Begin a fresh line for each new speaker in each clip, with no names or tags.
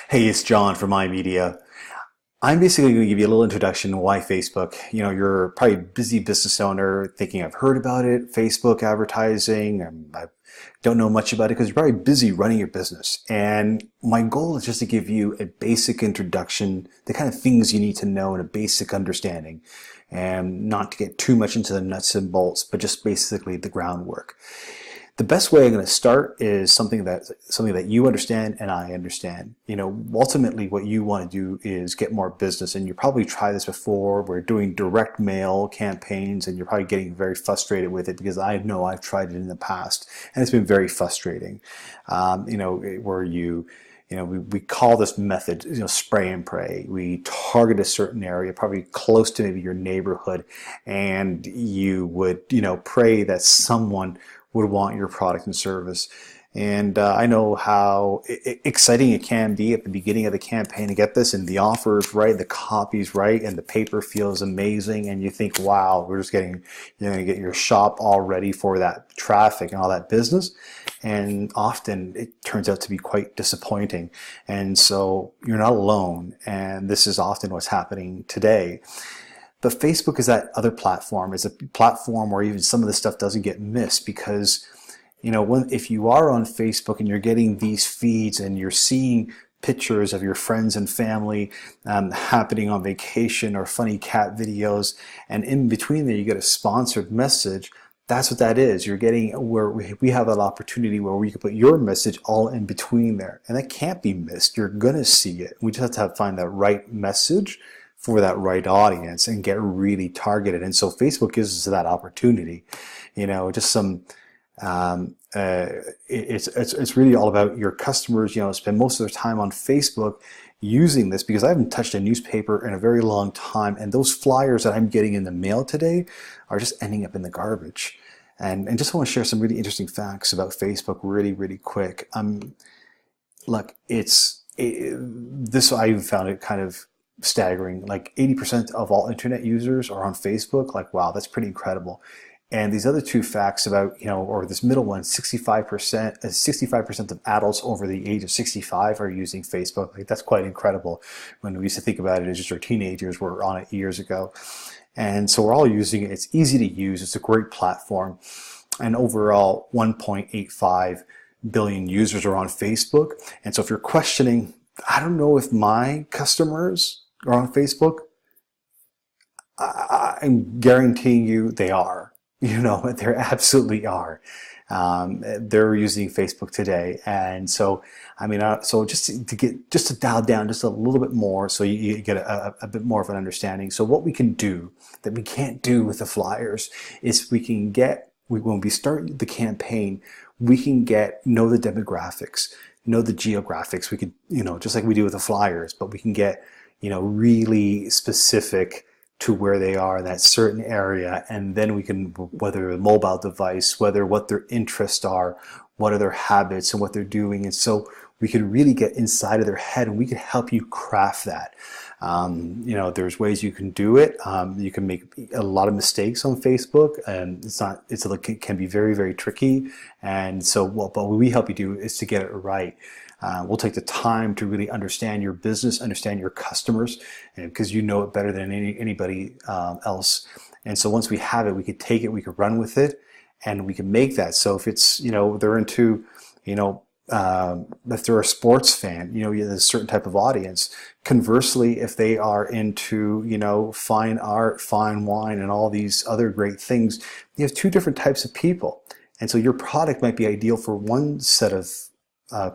Hey, it's John from iMedia. I'm basically going to give you a little introduction to why Facebook. You're probably a busy business owner thinking I've heard about it, Facebook advertising, and I don't know much about it because you're probably busy running your business. And my goal is just to give you a basic introduction, the kind of things you need to know and a basic understanding, and not to get too much into the nuts and bolts, but just basically the groundwork. The best way I'm going to start is something that you understand and I understand. Ultimately what you want to do is get more business, and you probably tried this before. We're doing direct mail campaigns and you're probably getting very frustrated with it because I know I've tried it in the past and it's been very frustrating. Where we call this method, spray and pray. We target a certain area, probably close to maybe your neighborhood, and you would, pray that someone would want your product and service. And I know how exciting it can be at the beginning of the campaign to get this, and the offer is right, the copy's right, and the paper feels amazing, and you think, wow, you're going to get your shop all ready for that traffic and all that business. And often it turns out to be quite disappointing. And so you're not alone, and this is often what's happening today. But Facebook is that other platform. It's a platform where even some of this stuff doesn't get missed because, if you are on Facebook and you're getting these feeds and you're seeing pictures of your friends and family happening on vacation or funny cat videos, and in between there you get a sponsored message, that's what that is. You're getting where we have an opportunity where we can put your message all in between there, and that can't be missed. You're gonna see it. We just have to find that right message for that right audience and get really targeted. And so Facebook gives us that opportunity. Just some it's really all about your customers, spend most of their time on Facebook using this, because I haven't touched a newspaper in a very long time, and those flyers that I'm getting in the mail today are just ending up in the garbage. And just want to share some really interesting facts about Facebook really quick. Look, this I even found it kind of staggering. Like 80% of all internet users are on Facebook. Like, wow, that's pretty incredible. And these other two facts about, or this middle one, 65% of adults over the age of 65 are using Facebook. Like, that's quite incredible. When we used to think about it as just our teenagers were on it years ago. And so we're all using it. It's easy to use. It's a great platform. And overall, 1.85 billion users are on Facebook. And so if you're questioning, I don't know if my customers are on Facebook, I'm guaranteeing you they are. They absolutely are. They're using Facebook today. And so, so just to dial down just a little bit more, so you get a bit more of an understanding. So what we can do that we can't do with the flyers is when we start the campaign, we can know the demographics, know the geographics. We could, just like we do with the flyers, but we can get, really specific to where they are in that certain area. And then we can, whether a mobile device, what their interests are, what are their habits and what they're doing. And so we can really get inside of their head, and we can help you craft that. There's ways you can do it. You can make a lot of mistakes on Facebook, and it can be very tricky. And so but what we help you do is to get it right. We'll take the time to really understand your business, understand your customers, and because you know it better than anybody else. And so once we have it, we could take it, we could run with it, and we can make that. So if it's, they're into, if they're a sports fan, there's a certain type of audience. Conversely, if they are into, fine art, fine wine, and all these other great things, you have two different types of people. And so your product might be ideal for one set of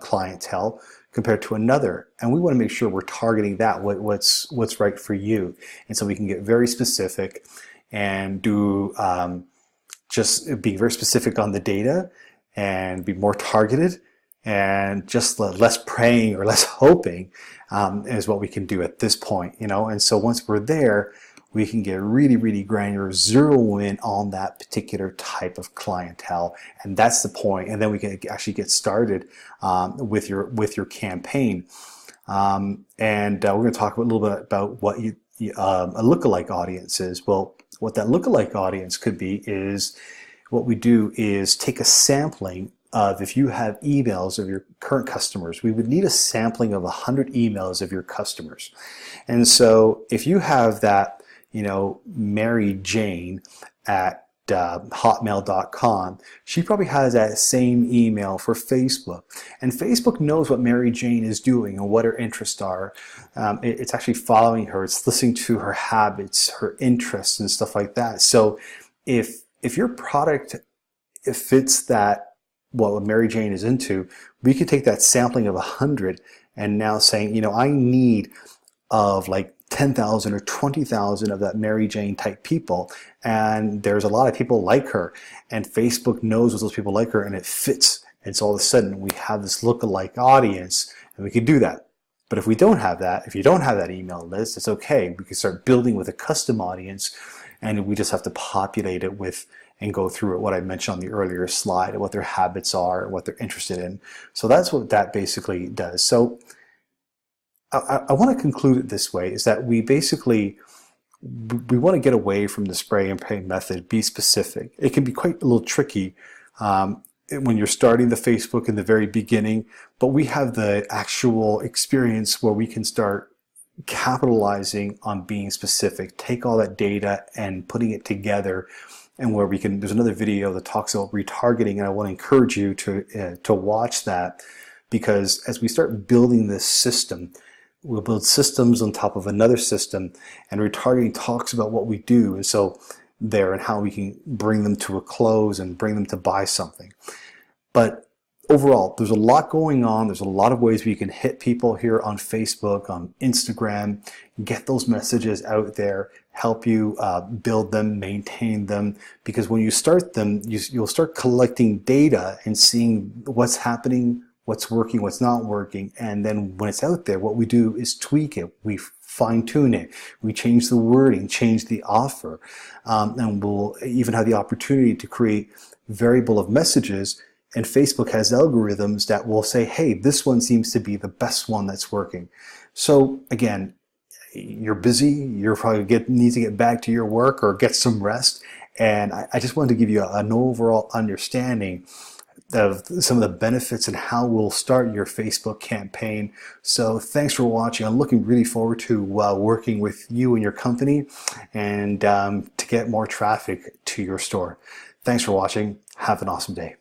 clientele compared to another, and we want to make sure we're targeting what's right for you. And so we can get very specific and do just being very specific on the data and be more targeted, and just less praying or less hoping is what we can do at this point. And so once we're there, we can get really granular, zero in on that particular type of clientele, and that's the point. And then we can actually get started with your campaign. And we're going to talk a little bit about what a lookalike audience is. Well, what that lookalike audience could be is, what we do is take a sampling of if you have emails of your current customers, we would need a sampling of 100 emails of your customers. And so if you have that, Mary Jane at hotmail.com, she probably has that same email for Facebook. And Facebook knows what Mary Jane is doing and what her interests are. It's actually following her. It's listening to her habits, her interests, and stuff like that. So if your product fits that, what Mary Jane is into, we could take that sampling of 100 and now saying, I need of like 10,000 or 20,000 of that Mary Jane type people, and there's a lot of people like her, and Facebook knows what those people like her, and it fits. And so all of a sudden we have this lookalike audience, and we could do that. But if we don't have that, if you don't have that email list, it's okay. We can start building with a custom audience, and we just have to populate it with and go through what I mentioned on the earlier slide, what their habits are, what they're interested in. So that's what that basically does. So I want to conclude it this way, is that we want to get away from the spray and pray method, be specific. It can be quite a little tricky when you're starting the Facebook in the very beginning, but we have the actual experience where we can start capitalizing on being specific, take all that data and putting it together, and where we can, there's another video that talks about retargeting, and I want to encourage you to watch that, because as we start building this system, we'll build systems on top of another system, and retargeting talks about what we do, and so there, and how we can bring them to a close and bring them to buy something. But overall, there's a lot going on. There's a lot of ways we can hit people here on Facebook, on Instagram, get those messages out there, help you build them, maintain them, because when you start them, you'll start collecting data and seeing what's happening, what's working, what's not working, and then when it's out there, what we do is tweak it. We fine-tune it. We change the wording, change the offer, and we'll even have the opportunity to create variable of messages. And Facebook has algorithms that will say, hey, this one seems to be the best one that's working. So again, you're busy, you're probably need to get back to your work or get some rest. And I just wanted to give you an overall understanding of some of the benefits and how we'll start your Facebook campaign. So thanks for watching. I'm looking really forward to working with you and your company, and to get more traffic to your store. Thanks for watching. Have an awesome day.